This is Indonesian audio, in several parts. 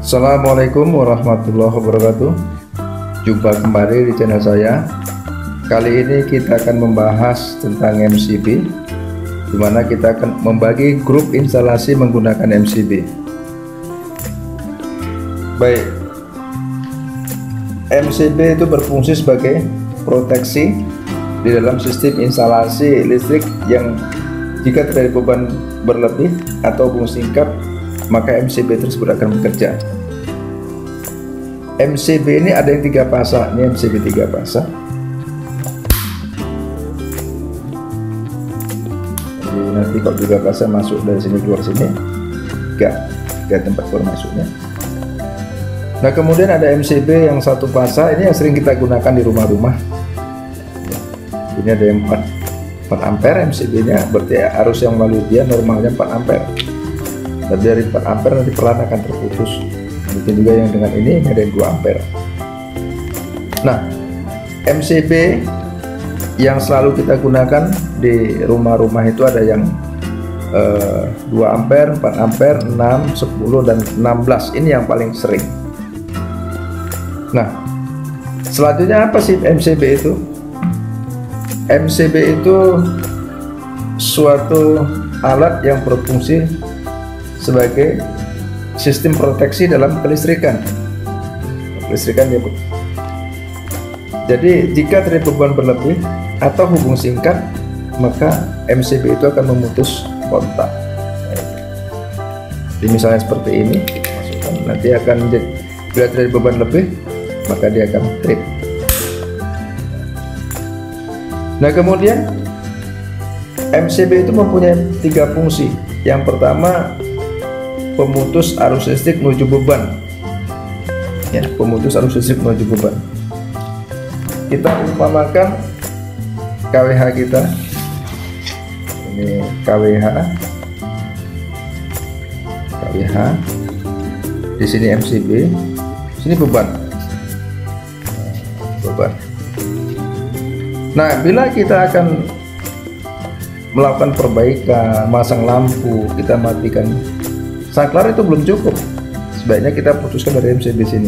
Assalamualaikum warahmatullahi wabarakatuh. Jumpa kembali di channel saya. Kali ini kita akan membahas tentang MCB, di mana kita akan membagi grup instalasi menggunakan MCB. Baik, MCB itu berfungsi sebagai proteksi di dalam sistem instalasi listrik yang jika terjadi beban berlebih atau hubung singkat, maka MCB tersebut akan bekerja. MCB ini ada yang 3 fasa, ini MCB 3 fasa. Jadi nanti kalau 3 fasa masuk dari sini keluar sini, 3 tempat keluar masuknya. Nah, kemudian ada MCB yang 1 fasa, ini yang sering kita gunakan di rumah-rumah. Ini ada yang 4 ampere MCB-nya, berarti arus yang melalui dia normalnya 4 ampere. Dan dari 4 ampere nanti perlahan akan terputus. Mungkin juga yang dengan ini ada yang 2 ampere. Nah, MCB yang selalu kita gunakan di rumah-rumah itu ada yang 2 ampere, 4 ampere, 6, 10, dan 16. Ini yang paling sering. Nah, selanjutnya apa sih MCB itu? MCB itu suatu alat yang berfungsi sebagai sistem proteksi dalam kelistrikan. Ya, Bu. Jadi jika terjadi beban berlebih atau hubung singkat, maka MCB itu akan memutus kontak. Jadi misalnya seperti ini, masukkan, nanti akan bila terjadi beban lebih, maka dia akan trip. Nah, kemudian MCB itu mempunyai 3 fungsi. Yang pertama, pemutus arus listrik menuju beban. Ya, pemutus arus listrik menuju beban. Kita umpamakan KWH kita. Ini KWH. Di sini MCB, sini beban. Nah, bila kita akan melakukan perbaikan, masang lampu, kita matikan saklar, itu belum cukup. Sebaiknya kita putuskan dari MCB sini.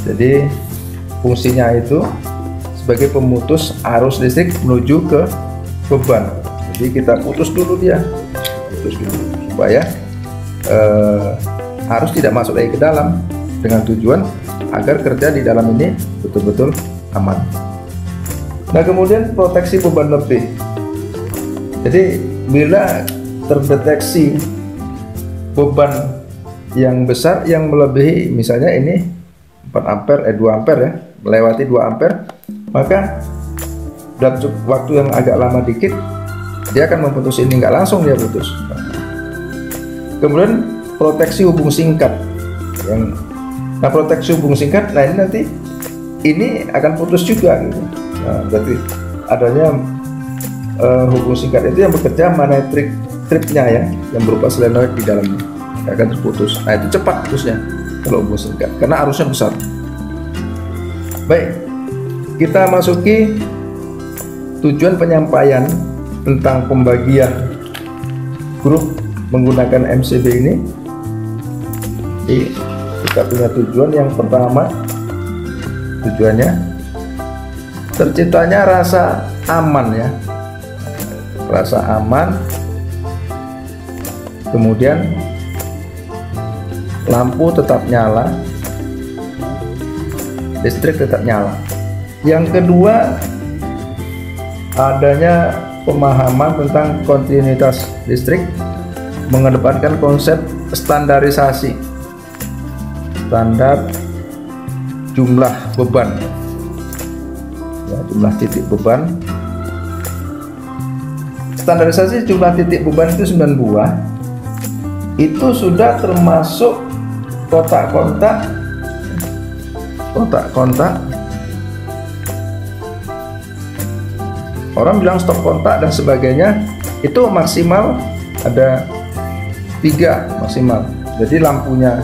Jadi fungsinya itu sebagai pemutus arus listrik menuju ke beban. Jadi kita putus dulu dia, supaya arus tidak masuk lagi ke dalam, dengan tujuan agar kerja di dalam ini betul-betul aman. Nah, kemudian proteksi beban lebih. Jadi bila terdeteksi beban yang besar yang melebihi, misalnya ini 4 ampere, 2 ampere ya, melewati 2 ampere, maka dalam waktu yang agak lama dikit dia akan memutus ini, nggak langsung dia putus. Kemudian proteksi hubung singkat nah proteksi hubung singkat, nah ini nanti ini akan putus juga gitu. Nah, berarti adanya hubung singkat itu yang bekerja magnetic stripnya ya, yang berupa solenoid di dalamnya akan terputus. Nah, itu cepat putusnya kalau hubung singkat karena arusnya besar. Baik, kita masuki tujuan penyampaian tentang pembagian grup menggunakan MCB ini. Jadi kita punya tujuan yang pertama, tujuannya terciptanya rasa aman ya, rasa aman. Kemudian lampu tetap nyala, listrik tetap nyala. Yang kedua, adanya pemahaman tentang kontinuitas listrik, mengedepankan konsep standarisasi, standar jumlah beban ya, jumlah titik beban. Standarisasi jumlah titik beban itu 9 buah. Itu sudah termasuk kotak-kontak, orang bilang stop kontak dan sebagainya, itu maksimal ada 3 maksimal. Jadi lampunya,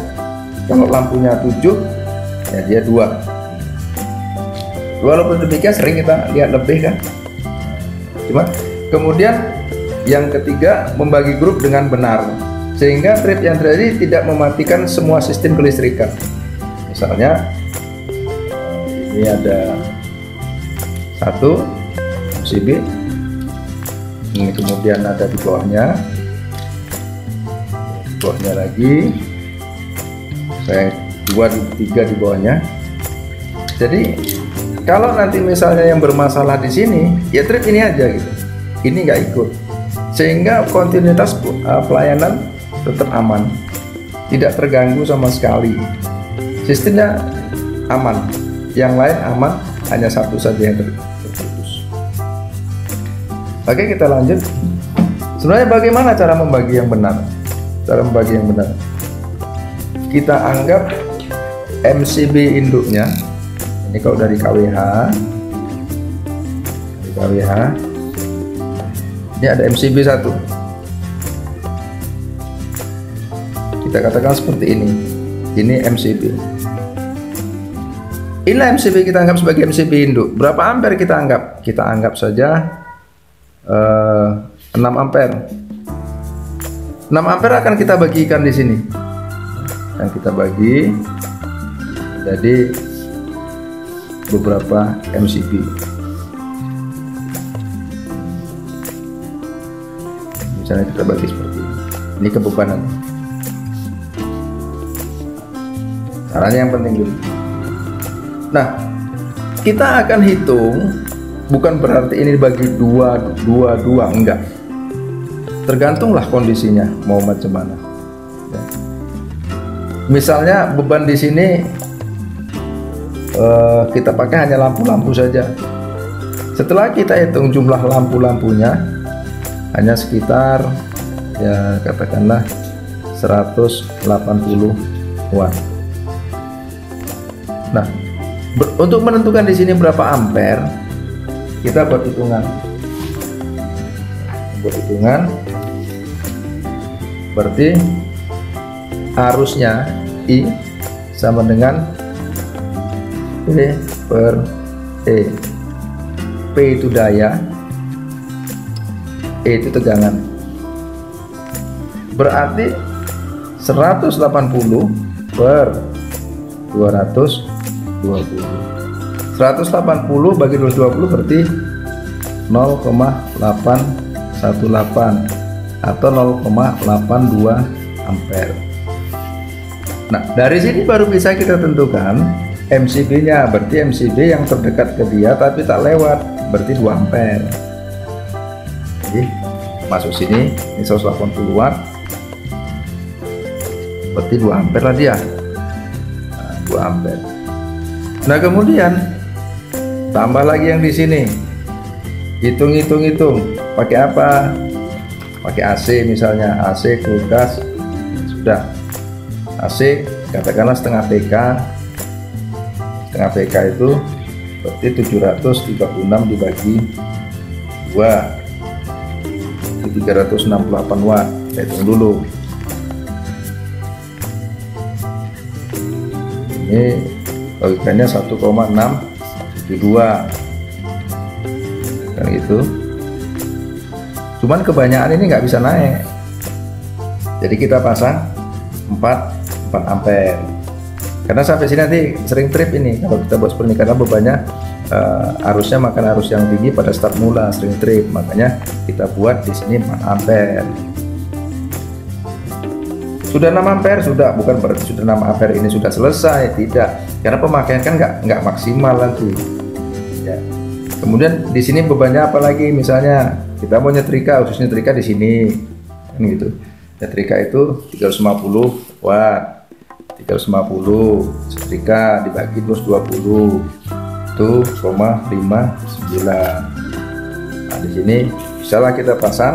kalau lampunya 7 ya dia 2. Walaupun demikian sering kita lihat lebih kan. Cuma kemudian yang ketiga, membagi grup dengan benar. sehingga trip yang terjadi tidak mematikan semua sistem kelistrikan. Misalnya ini ada satu MCB, ini kemudian ada di bawahnya lagi, saya 2, 3 di bawahnya. Jadi kalau nanti misalnya yang bermasalah di sini, ya trip ini aja gitu, ini nggak ikut, sehingga kontinuitas pelayanan tetap aman, tidak terganggu sama sekali, sistemnya aman, yang lain aman, hanya satu saja yang terputus. Oke, kita lanjut. Sebenarnya bagaimana cara membagi yang benar? Cara membagi yang benar, kita anggap MCB induknya ini kalau dari KWH, ini ada MCB 1, kita katakan seperti ini MCB. Inilah MCB, kita anggap sebagai MCB induk. Berapa ampere kita anggap? Kita anggap saja 6 ampere. 6 ampere akan kita bagikan di sini. Dan kita bagi jadi beberapa MCB. Misalnya kita bagi seperti ini kebebanan. Caranya yang penting dulu. Nah, kita akan hitung, bukan berarti ini dibagi 2, enggak. Tergantunglah kondisinya mau macam mana. Ya. Misalnya beban di sini kita pakai hanya lampu-lampu saja. Setelah kita hitung jumlah lampu-lampunya hanya sekitar ya katakanlah 180 watt. Nah, untuk menentukan di sini berapa ampere, kita buat hitungan. Berarti arusnya I sama dengan P per E. P itu daya, E itu tegangan. Berarti 180 per 220. 180 bagi 220 berarti 0,818 atau 0,82 ampere. Nah, dari sini baru bisa kita tentukan MCB-nya. Berarti MCB yang terdekat ke dia tapi tak lewat, berarti 2 ampere. Jadi masuk sini, ini 180 watt, berarti 2 ampere lah dia. Nah, 2 ampere. Nah, kemudian tambah lagi yang di sini. Hitung. Pakai apa? Pakai AC misalnya, AC kulkas. Sudah. AC katakanlah setengah PK. Setengah PK itu berarti 736 dibagi 2 itu 368 watt. Saya hitung dulu. Ini logikanya 1,672 kan gitu. Cuman kebanyakan ini nggak bisa naik, jadi kita pasang 4 ampere karena sampai sini nanti sering trip ini. Kalau kita buat seperti ini karena bebannya arusnya makan arus yang tinggi pada start mula, sering trip, makanya kita buat di sini 4 ampere. Sudah 6 ampere, sudah, bukan berarti sudah 6 ampere ini sudah selesai, tidak, karena pemakaian kan nggak maksimal nanti ya. Kemudian di sini bebannya apa lagi, misalnya kita mau nyetrika, khusus nyetrika di sini kan gitu. Nyetrika itu 350 watt, 350 setrika dibagi plus 20 itu 0,59. Nah, di sini bisalah kita pasang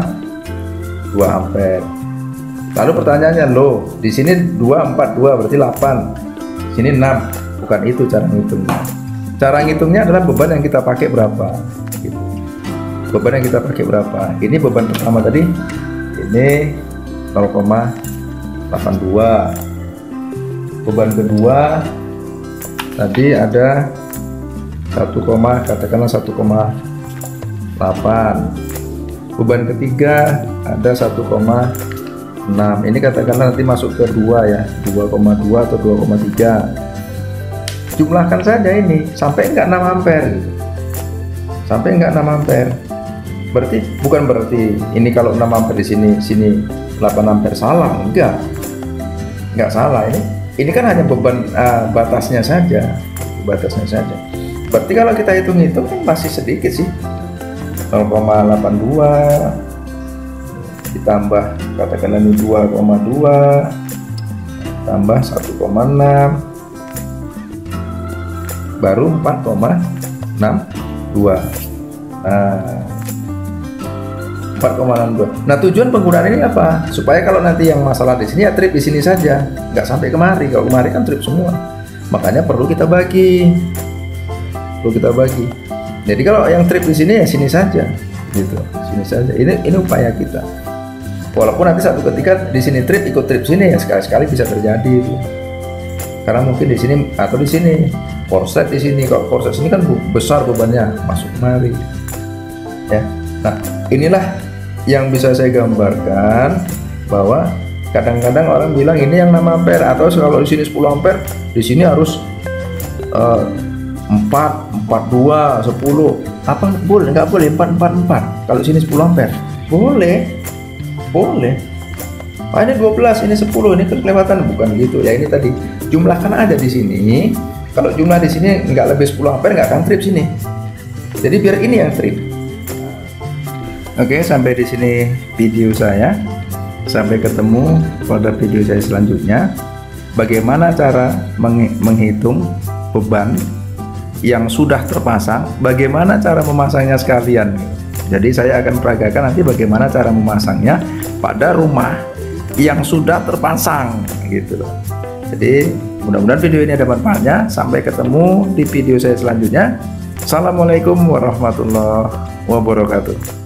2 ampere. Lalu pertanyaannya, loh di sini 242 berarti 8, sini 6. Bukan itu cara ngitungnya. Cara ngitungnya adalah beban yang kita pakai berapa gitu. Beban yang kita pakai berapa. Ini beban pertama tadi, ini 0,82. Beban kedua tadi ada 1, katakanlah 1,8. Beban ketiga ada 1,5. 6. Ini katakanlah nanti masuk ke 2 ya, 2,2 atau 2,3. Jumlahkan saja ini sampai enggak 6 ampere gitu. Sampai enggak 6 ampere. Berarti bukan berarti ini kalau 6 ampere di sini 8 ampere, salah, enggak salah. Ini kan hanya beban batasnya saja, berarti kalau kita hitung-hitung kan masih sedikit sih, 0,82 ditambah katakanlah ini 2,2 tambah 1,6 baru 4,62. 4,62. Nah, tujuan penggunaan ini apa? Supaya kalau nanti yang masalah di sini ya trip di sini saja, nggak sampai kemari. Kalau kemari kan trip semua. Makanya perlu kita bagi. Jadi kalau yang trip di sini ya sini saja, gitu. Sini saja. Ini upaya kita. Walaupun nanti satu ketika di sini trip ikut trip sini ya sekali-sekali bisa terjadi. Gitu. Karena mungkin di sini atau di sini korset di sini. Kalau korset sini kan besar bebannya masuk kemari. Ya. Nah, inilah yang bisa saya gambarkan bahwa kadang-kadang orang bilang ini yang 6 ampere atau kalau di sini 10 ampere, di sini harus 4, 42, 10. Apa boleh? Nggak boleh 4, 4, 4. Kalau sini 10 ampere, boleh. Oh, ini 12, ini 10, ini kelewatan, bukan gitu ya. Ini tadi jumlahkan aja di sini. Kalau jumlah di sini nggak lebih 10 ampere nggak akan trip sini. Jadi biar ini yang trip. Oke, sampai di sini video saya. Sampai ketemu pada video saya selanjutnya. Bagaimana cara menghitung beban yang sudah terpasang, bagaimana cara memasangnya sekalian. Jadi saya akan peragakan nanti bagaimana cara memasangnya pada rumah yang sudah terpasang gitu loh. Jadi mudah-mudahan video ini ada manfaatnya. Sampai ketemu di video saya selanjutnya. Assalamualaikum warahmatullahi wabarakatuh.